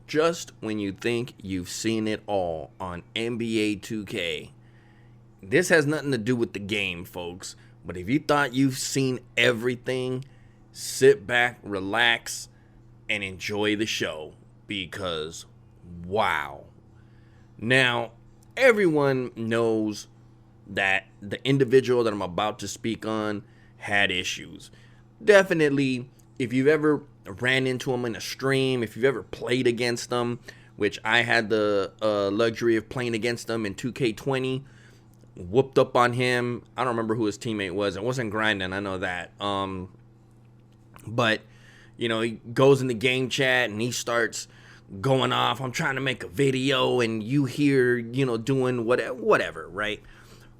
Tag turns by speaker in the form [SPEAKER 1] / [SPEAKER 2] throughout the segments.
[SPEAKER 1] just when you think you've seen it all on NBA 2K. This has nothing to do with the game, folks. But if you thought you've seen everything, sit back, relax, and enjoy the show. Because, wow. Now, everyone knows that the individual that I'm about to speak on had issues. Definitely, if you've ever ran into him in a stream, if you've ever played against them, which I had the luxury of playing against them in 2K20, whooped up on him. I don't remember who his teammate was. It wasn't Grinding, I know that. But, you know, he goes in the game chat and he starts going off. I'm trying to make a video, and you hear, you know, doing whatever, right?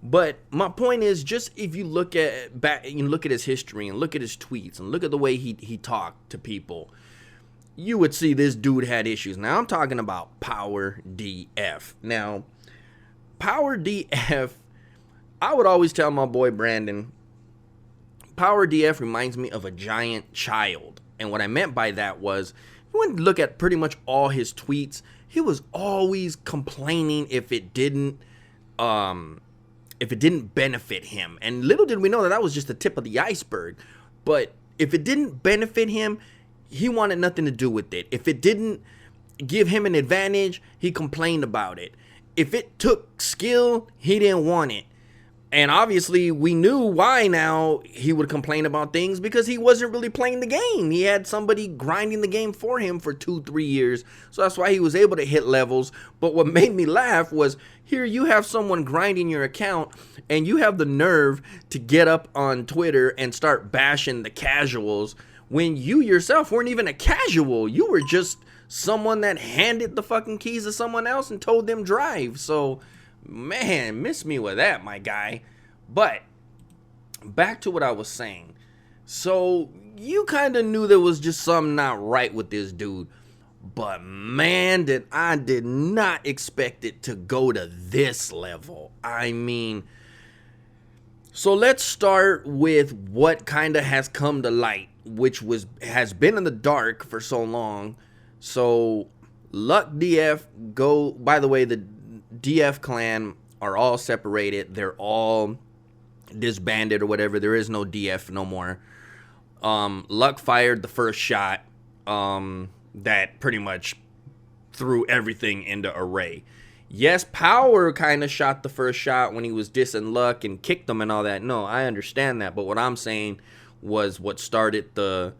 [SPEAKER 1] But my point is, just if you look at his history and look at his tweets and look at the way he talked to people, you would see this dude had issues. Now I'm talking about Power DF. Now, Power DF, I would always tell my boy Brandon, Power DF reminds me of a giant child. And what I meant by that was, you wouldn't look at pretty much all his tweets, he was always complaining if it didn't benefit him. And little did we know that was just the tip of the iceberg. But if it didn't benefit him, he wanted nothing to do with it. If it didn't give him an advantage, he complained about it. If it took skill, he didn't want it. And obviously, we knew why now he would complain about things, because he wasn't really playing the game. He had somebody grinding the game for him for 2-3 years. So that's why he was able to hit levels. But what made me laugh was, here you have someone grinding your account, and you have the nerve to get up on Twitter and start bashing the casuals when you yourself weren't even a casual. You were just someone that handed the fucking keys to someone else and told them drive. So, man, miss me with that, my guy. But back to what I was saying. So you kind of knew there was just something not right with this dude. But man, did not expect it to go to this level. I mean, so let's start with what kind of has come to light, which has been in the dark for so long. So Luck DF by the way, the DF clan are all separated. They're all disbanded or whatever. There is no DF no more. Luck fired the first shot that pretty much threw everything into array. Yes, Power kind of shot the first shot when he was dissing Luck and kicked him and all that. No, I understand that. But what I'm saying was what started the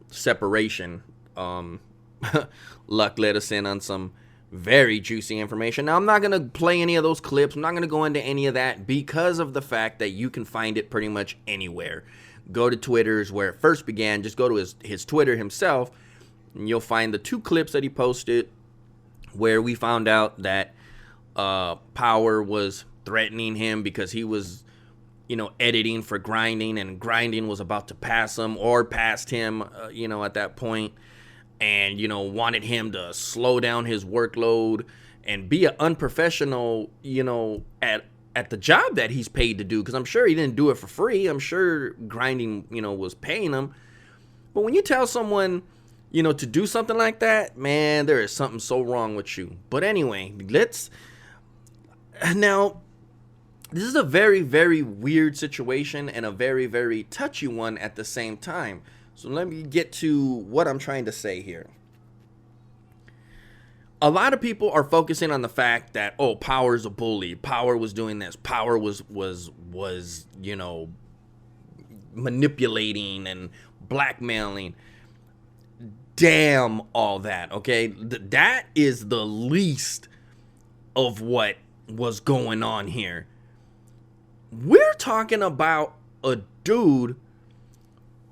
[SPEAKER 1] separation. Luck let us in on some very juicy information. Now, I'm not going to play any of those clips. I'm not going to go into any of that because of the fact that you can find it pretty much anywhere. Go to Twitter's where it first began. Just go to his Twitter himself, and you'll find the 2 clips that he posted where we found out that Power was threatening him because he was, you know, editing for Grinding, and Grinding was about to pass him or passed him, you know, at that point. And, you know, wanted him to slow down his workload and be an unprofessional, you know, at the job that he's paid to do. Because I'm sure he didn't do it for free. I'm sure Grinding, you know, was paying him. But when you tell someone, you know, to do something like that, man, there is something so wrong with you. But anyway, now, this is a very, very weird situation and a very, very touchy one at the same time. So let me get to what I'm trying to say here. A lot of people are focusing on the fact that, oh, Power's a bully. Power was doing this. Power was you know, manipulating and blackmailing. Damn all that, okay? That is the least of what was going on here. We're talking about a dude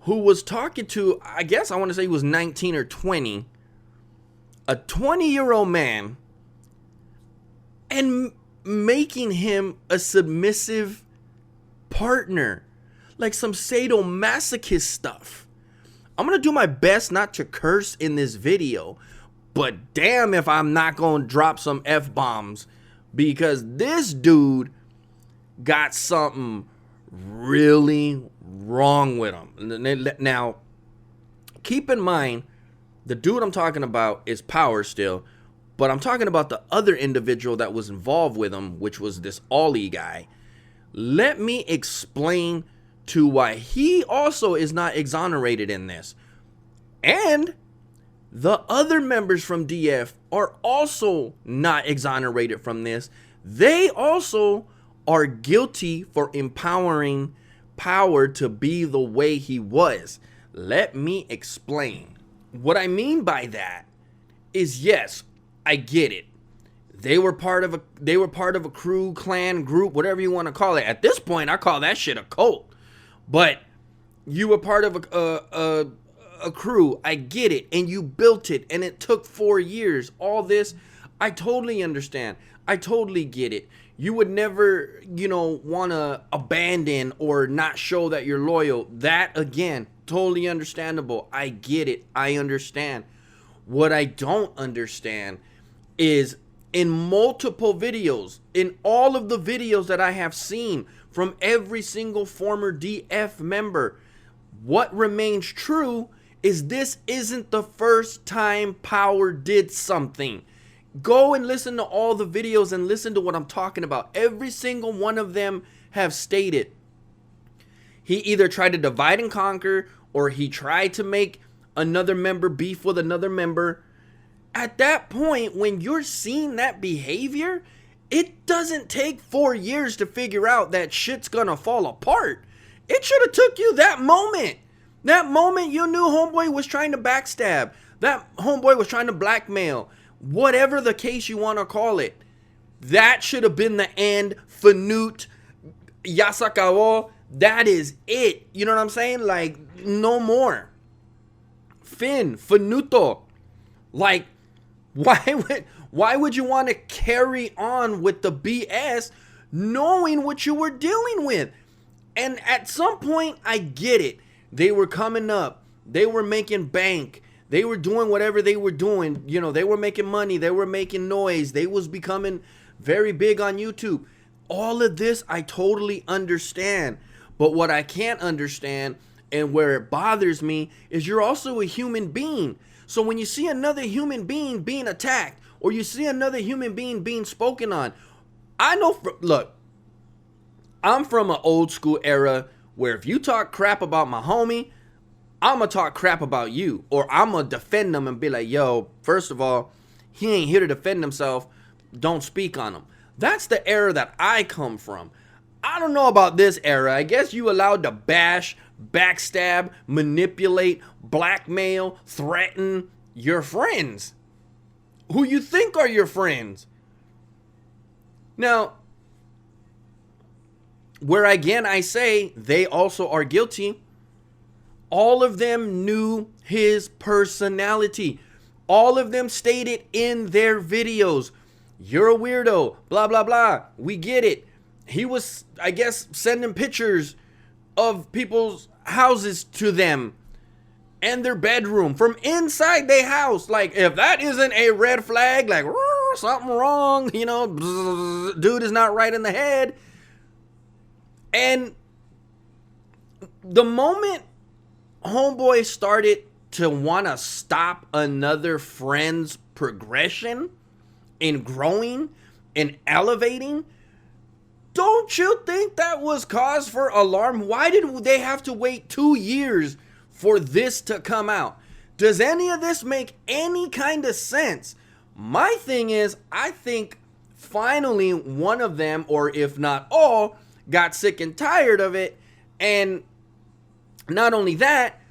[SPEAKER 1] who was talking to, I guess I want to say he was 19 or 20, a 20-year-old man, and making him a submissive partner, like some sadomasochist stuff. I'm going to do my best not to curse in this video, but damn if I'm not going to drop some F-bombs, because this dude got something really wrong with him. Now, keep in mind, The dude I'm talking about is Power still, but I'm talking about the other individual that was involved with him, which was this Ollie guy. Let me explain to why he also is not exonerated in this. And the other members from DF are also not exonerated from this. They also are guilty for empowering Power to be the way he was. Let me explain. What I mean by that is, yes, I get it. They were part of a crew, clan, group, whatever you want to call it. At this point, I call that shit a cult. But you were part of a crew. I get it. And you built it. And it took 4 years. All this, I totally understand. I totally get it. You would never, want to abandon or not show that you're loyal. That, again, totally understandable. I get it. I understand. What I don't understand is in multiple videos, in all of the videos that I have seen from every single former DF member, what remains true is this isn't the first time Power did something. Go and listen to all the videos and listen to what I'm talking about. Every single one of them have stated he either tried to divide and conquer or he tried to make another member beef with another member. At that point, when you're seeing that behavior, it doesn't take 4 years to figure out that shit's gonna fall apart. It should have took you that moment. That moment you knew homeboy was trying to backstab. That homeboy was trying to blackmail. Whatever the case you want to call it. That should have been the end. Finute. Yasakawa. That is it. You know what I'm saying? Like, no more. Finito. Like, why would you want to carry on with the BS knowing what you were dealing with? And at some point, I get it. They were coming up. They were making bank. They were doing whatever they were doing. They were making money. They were making noise. They was becoming very big on YouTube. All of this, I totally understand. But what I can't understand and where it bothers me is you're also a human being. So when you see another human being being attacked or you see another human being being spoken on, I know, look, I'm from an old school era where if you talk crap about my homie, I'm going to talk crap about you, or I'm going to defend them and be like, yo, first of all, he ain't here to defend himself. Don't speak on him. That's the era that I come from. I don't know about this era. I guess you allowed to bash, backstab, manipulate, blackmail, threaten your friends. Who you think are your friends. Now, where again I say they also are guilty. All of them knew his personality. All of them stated in their videos, you're a weirdo, blah, blah, blah. We get it. He was, I guess, sending pictures of people's houses to them and their bedroom from inside their house. Like, if that isn't a red flag, like, something wrong, dude is not right in the head. And the moment homeboy started to want to stop another friend's progression in growing and elevating, don't you think that was cause for alarm? Why did they have to wait 2 years for this to come out? Does any of this make any kind of sense? My thing is, I think finally one of them, or if not all, got sick and tired of it. And not only that,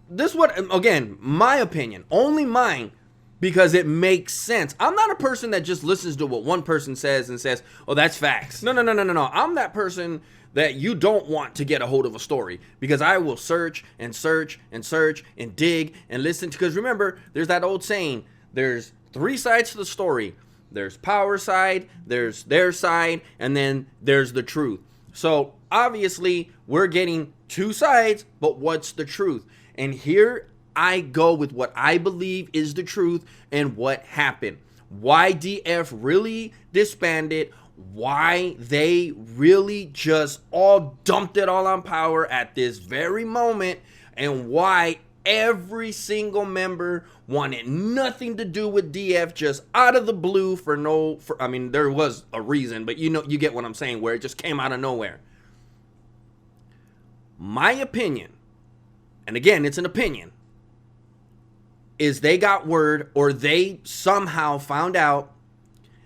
[SPEAKER 1] again, my opinion, only mine, because it makes sense. I'm not a person that just listens to what one person says and says, oh, that's facts. No. I'm that person that you don't want to get a hold of a story, because I will search and search and search and dig and listen. Because remember, there's that old saying, there's 3 sides to the story. There's Power side, there's their side, and then there's the truth. So obviously we're getting 2 sides, but what's the truth? And here I go with what I believe is the truth and what happened. Why DF really disbanded, why they really just all dumped it all on Power at this very moment, and why every single member wanted nothing to do with DF, just out of the blue I mean, there was a reason, but you get what I'm saying, where it just came out of nowhere. My opinion, and again, it's an opinion, is they got word, or they somehow found out,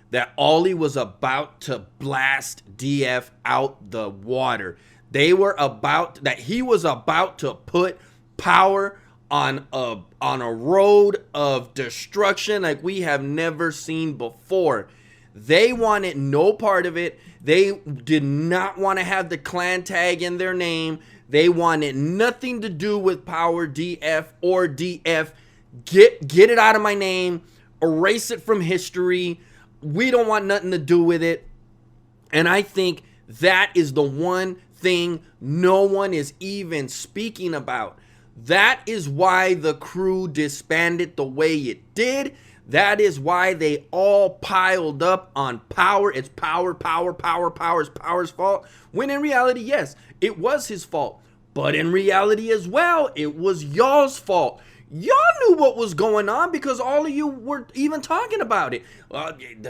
[SPEAKER 1] that Ollie was about to blast DF out the water. He was about to put Power on a road of destruction like we have never seen before. They wanted no part of it. They did not want to have the clan tag in their name. They wanted nothing to do with Power DF or DF. Get it out of my name. Erase it from history. We don't want nothing to do with it. And I think that is the one thing no one is even speaking about. That is why the crew disbanded the way it did. That is why they all piled up on Power. It's Power's fault. When in reality, yes, it was his fault. But in reality as well, it was y'all's fault. Y'all knew what was going on because all of you were even talking about it.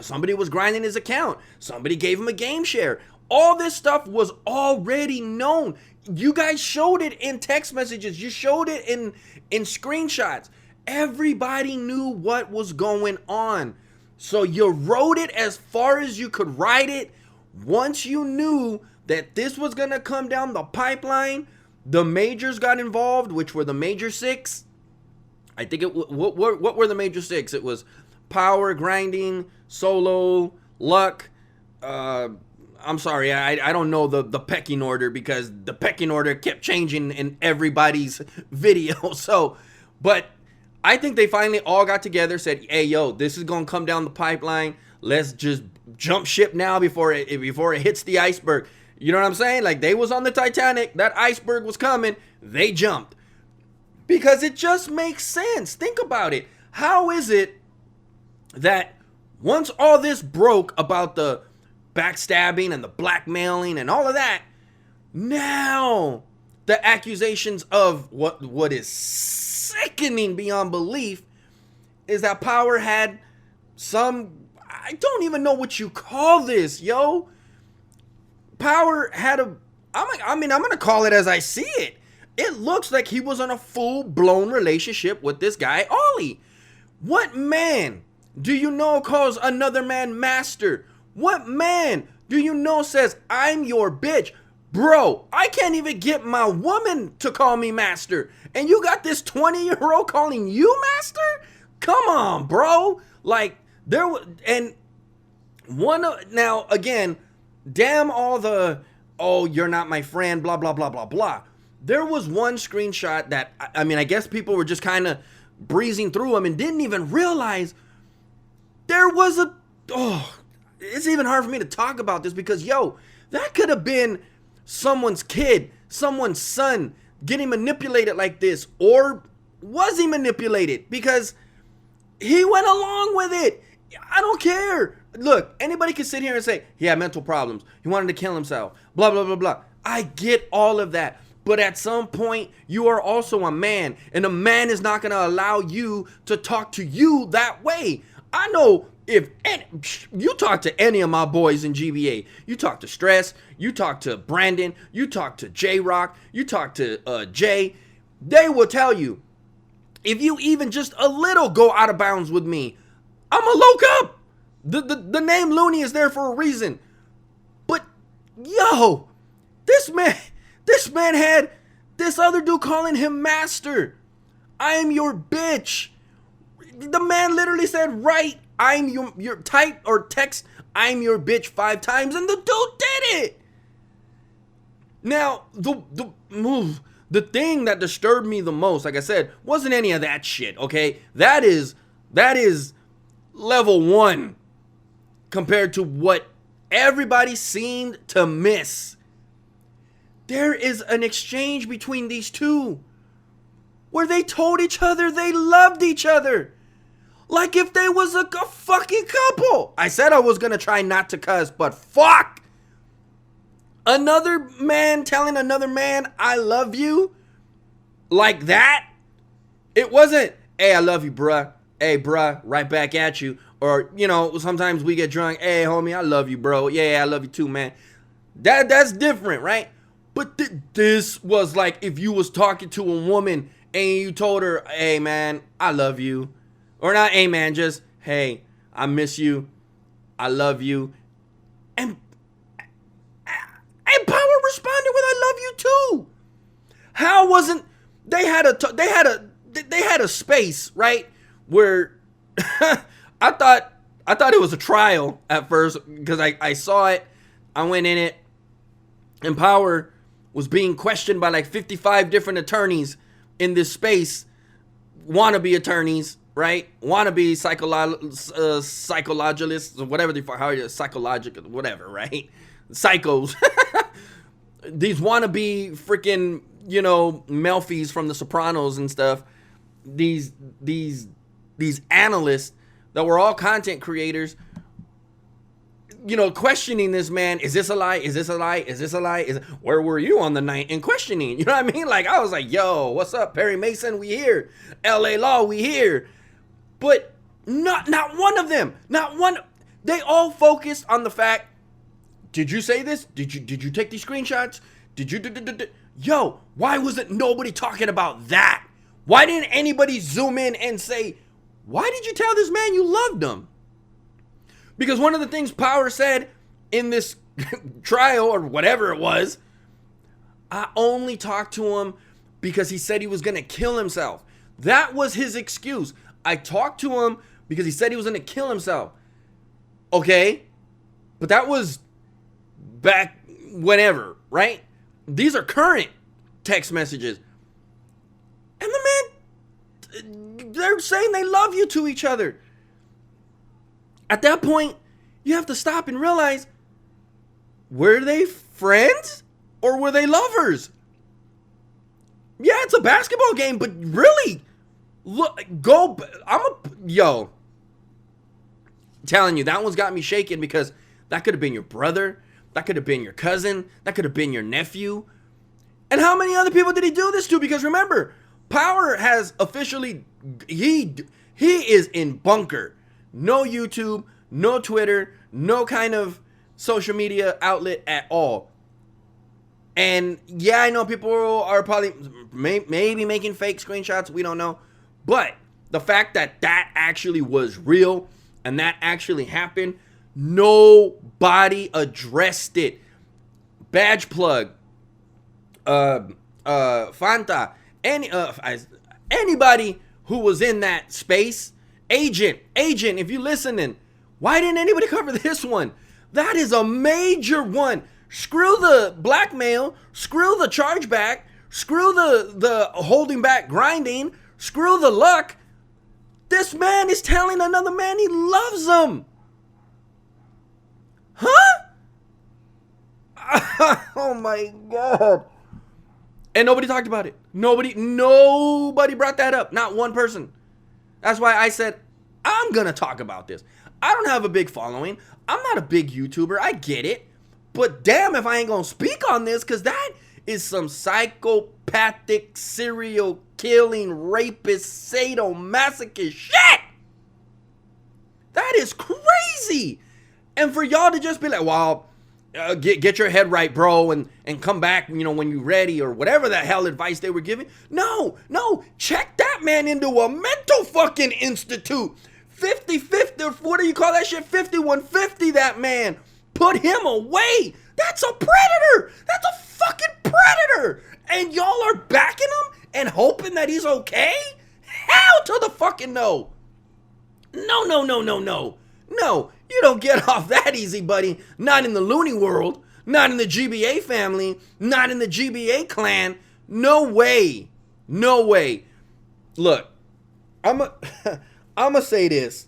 [SPEAKER 1] Somebody was grinding his account. Somebody gave him a game share. All this stuff was already known. You guys showed it in text messages. You showed it in screenshots. Everybody knew what was going on. So you wrote it as far as you could write it. Once you knew that this was going to come down the pipeline, the majors got involved, which were the major six. I think what were the major six? It was Power, Grinding, Solo, Luck. I'm sorry, I don't know the pecking order because the pecking order kept changing in everybody's video. So, but I think they finally all got together, said, hey, yo, this is going to come down the pipeline. Let's just jump ship now before it hits the iceberg. You know what I'm saying? Like, they was on the Titanic. That iceberg was coming. They jumped. Because it just makes sense. Think about it. How is it that once all this broke about the backstabbing and the blackmailing and all of that, now the accusations of what is sickening beyond belief is that Power had some, I don't even know what you call this, yo. Power had I'm going to call it as I see it. It looks like he was on a full-blown relationship with this guy, Ollie. What man do you know calls another man master? What man do you know says, I'm your bitch? Bro, I can't even get my woman to call me master. And you got this 20-year-old calling you master? Come on, bro. Like, now, again, damn all the, oh, you're not my friend, blah, blah, blah, blah, blah. There was one screenshot that, I mean, I guess people were just kind of breezing through them and didn't even realize there was it's even hard for me to talk about this because, yo, that could have been someone's kid, someone's son getting manipulated like this. Or was he manipulated? Because he went along with it. I don't care. Look, anybody can sit here and say he had mental problems. He wanted to kill himself. Blah, blah, blah, blah. I get all of that. But at some point, you are also a man. And a man is not going to allow you to talk to you that way. I know if you talk to any of my boys in GBA, you talk to Stress, you talk to Brandon, you talk to J-Rock, you talk to Jay, they will tell you, if you even just a little go out of bounds with me, I'ma loke up. The name Looney is there for a reason. But, yo, this man had this other dude calling him master. I am your bitch. The man literally said, right, I'm your type or text, I'm your bitch 5 times, and the dude did it. Now, the thing that disturbed me the most, like I said, wasn't any of that shit, okay? That is level 1 compared to what everybody seemed to miss. There is an exchange between these two where they told each other they loved each other. Like if they was a fucking couple. I said I was going to try not to cuss, but fuck. Another man telling another man, I love you, like that, It wasn't, hey, I love you, bruh. Hey, bruh, right back at you. Or, you know, sometimes we get drunk. Hey, homie, I love you, bro. Yeah, I love you too, man. That's different, right? But this was like if you was talking to a woman and you told her, hey, man, I love you. Or not, hey, man, just, hey, I miss you. I love you. And Power responded with, I love you too. How wasn't, they had a space, right? Where I thought it was a trial at first because I saw it. I went in it, and Power was being questioned by like 55 different attorneys in this space, wannabe attorneys, right? Wannabe psychologists or whatever they how are psychological, whatever, right? Psychos. These wannabe freaking, you know, Melfis from The Sopranos and stuff. These analysts that were all content creators, you know, questioning this man. Is this a lie? Is this a lie? Is this a lie? Where were you on the night? And questioning, you know what I mean? Like, I was like, yo, what's up, Perry Mason? We here. LA Law, we here. But not one of them, not one. They all focused on the fact, did you say this? Did you take these screenshots? Did you? Yo, why wasn't nobody talking about that? Why didn't anybody zoom in and say, why did you tell this man you loved him? Because one of the things Power said in this trial or whatever it was, I only talked to him because he said he was going to kill himself. That was his excuse. I talked to him because he said he was going to kill himself. Okay? But that was back whenever, right? These are current text messages. And the man, they're saying they love you to each other. At that point, you have to stop and realize, were they friends or were they lovers? Yeah, it's a basketball game, but really, look, yo, telling you, that one's got me shaking because that could have been your brother. That could have been your cousin. That could have been your nephew. And how many other people did he do this to? Because remember, Power has officially, he is in bunker. No YouTube, no Twitter, no kind of social media outlet at all. And yeah, I know people are probably maybe making fake screenshots. We don't know. But the fact that that actually was real and that actually happened, nobody addressed it. Badge plug, Fanta, anybody who was in that space, agent, if you listening, why didn't anybody cover this one? That is a major one. Screw the blackmail, screw the chargeback, screw the holding back grinding, screw the luck. This man is telling another man he loves him. Huh? Oh my God. And nobody talked about it. Nobody brought that up. Not one person. That's why I said, I'm going to talk about this. I don't have a big following. I'm not a big YouTuber. I get it. But damn if I ain't going to speak on this, because that is some psychopathic, serial killing, rapist, sadomasochist shit. That is crazy. And for y'all to just be like, well, get your head right, bro, and come back, you know, when you're ready, or whatever the hell advice they were giving. No, check that man into a mental fucking institute. 50-50, what do you call that shit? 5150, that man. Put him away. That's a predator. That's a fucking predator. And y'all are backing him and hoping that he's okay? Hell to the fucking no. No. No, you don't get off that easy, buddy. Not in the Looney world. Not in the GBA family. Not in the GBA clan. No way. Look, I'ma say this.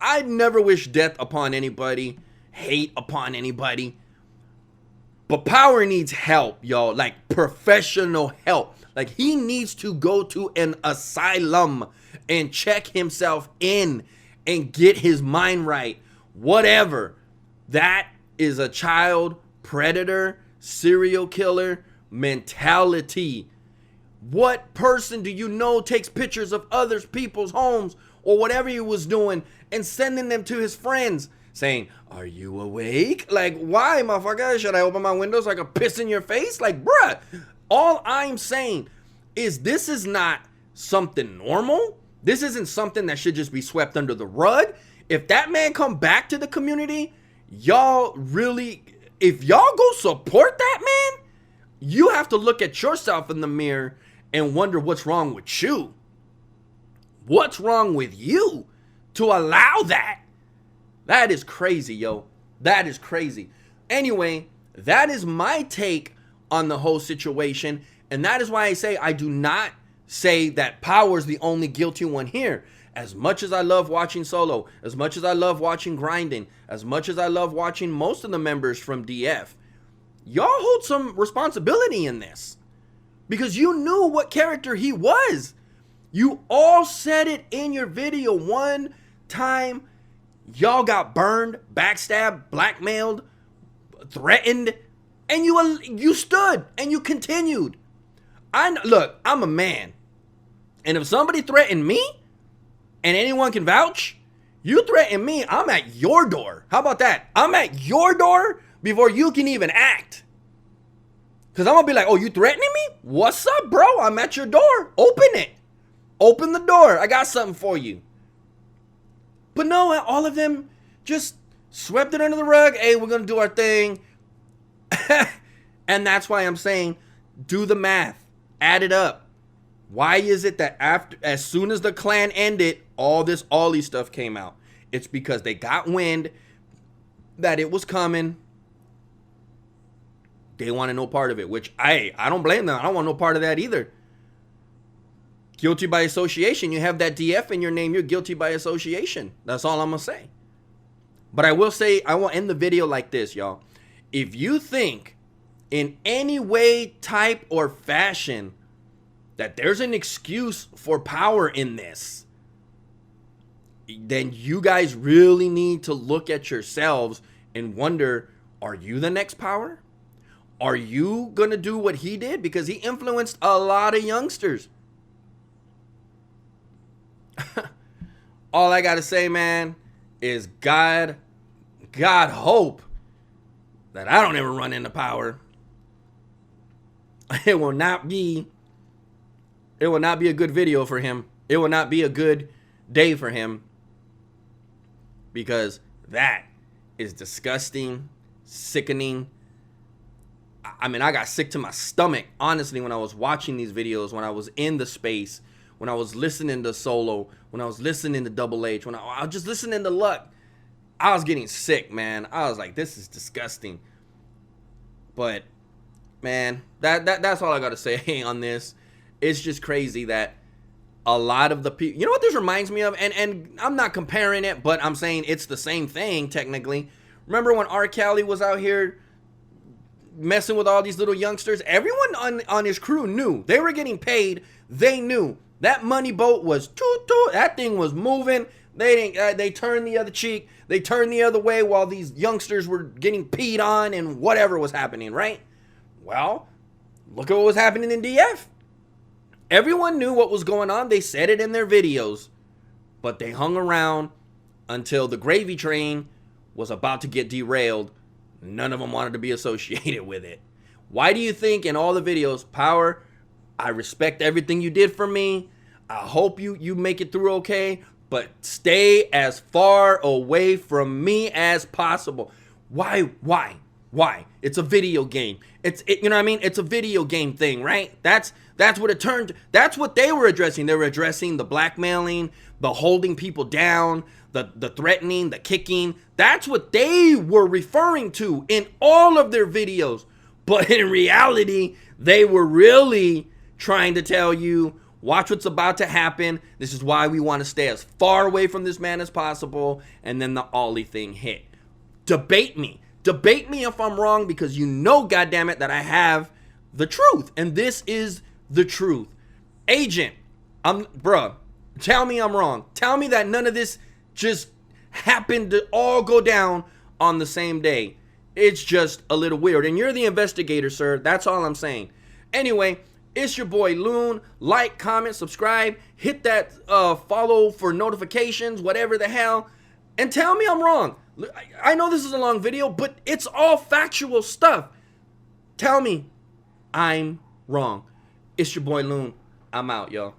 [SPEAKER 1] I never wish death upon anybody, hate upon anybody. But Power needs help, y'all. Like professional help. Like he needs to go to an asylum and check himself in and get his mind right. Whatever. That is a child predator, serial killer mentality. What person do you know takes pictures of other people's homes or whatever he was doing and sending them to his friends saying, are you awake? Like, why, motherfucker? Should I open my window so I can piss in your face? Like, bruh, all I'm saying is this is not something normal. This isn't something that should just be swept under the rug. If that man come back to the community, y'all really, if y'all go support that man, you have to look at yourself in the mirror and wonder what's wrong with you. What's wrong with you to allow that? That is crazy, yo. That is crazy. Anyway, that is my take on the whole situation. And that is why I say I do not say that Power is the only guilty one here. As much as I love watching Solo, as much as I love watching Grinding, as much as I love watching most of the members from DF, y'all hold some responsibility in this. Because you knew what character he was. You all said it in your video one time. Y'all got burned, backstabbed, blackmailed, threatened, and you stood and you continued. Look, I'm a man. And if somebody threatened me, and anyone can vouch, you threaten me, I'm at your door. How about that? I'm at your door before you can even act. Because I'm going to be like, oh, you threatening me? What's up, bro? I'm at your door. Open it. Open the door. I got something for you. But no, all of them just swept it under the rug. Hey, we're going to do our thing. And that's why I'm saying, do the math. Add it up. Why is it that as soon as the clan ended, all this Ollie stuff came out? It's because they got wind that it was coming. They want no part of it, which I don't blame them. I don't want no part of that either. Guilty by association. You have that DF in your name, you're guilty by association. That's all I'm going to say. But I will say, I will end the video like this, y'all. If you think in any way, type, or fashion that there's an excuse for Power in this, then you guys really need to look at yourselves and wonder, are you the next Power? Are you going to do what he did? Because he influenced a lot of youngsters. All I got to say, man, is God hope that I don't ever run into Power. It will not be a good video for him. It will not be a good day for him. Because that is disgusting, sickening. I mean, I got sick to my stomach, honestly, when I was watching these videos, when I was in the space, when I was listening to Solo, when I was listening to Double H, when I was just listening to Luck. I was getting sick, man. I was like, this is disgusting. But, man, that's all I got to say on this. It's just crazy that a lot of the people, you know what this reminds me of? And I'm not comparing it, but I'm saying it's the same thing, technically. Remember when R. Kelly was out here messing with all these little youngsters? Everyone on his crew knew. They were getting paid. They knew. That money boat was toot. That thing was moving. They turned the other cheek. They turned the other way while these youngsters were getting peed on and whatever was happening, right? Well, look at what was happening in DF. Everyone knew what was going on. They said it in their videos. But they hung around until the gravy train was about to get derailed. None of them wanted to be associated with it. Why do you think in all the videos, Power, I respect everything you did for me. I hope you make it through okay. But stay as far away from me as possible. Why? It's a video game. You know what I mean? It's a video game thing, right? That's what it turned. That's what they were addressing. They were addressing the blackmailing, the holding people down, the threatening, the kicking. That's what they were referring to in all of their videos. But in reality, they were really trying to tell you, watch what's about to happen. This is why we want to stay as far away from this man as possible. And then the Ollie thing hit. Debate me. Debate me if I'm wrong, because you know, goddammit, that I have the truth. And this is the truth. Agent, bruh, tell me I'm wrong. Tell me that none of this just happened to all go down on the same day. It's just a little weird. And you're the investigator, sir. That's all I'm saying. Anyway, It's your boy Loon. Like, comment, subscribe, hit that follow for notifications, whatever the hell, and tell me I'm wrong. I know this is a long video, but it's all factual stuff. Tell me I'm wrong. It's your boy Loon. I'm out, y'all.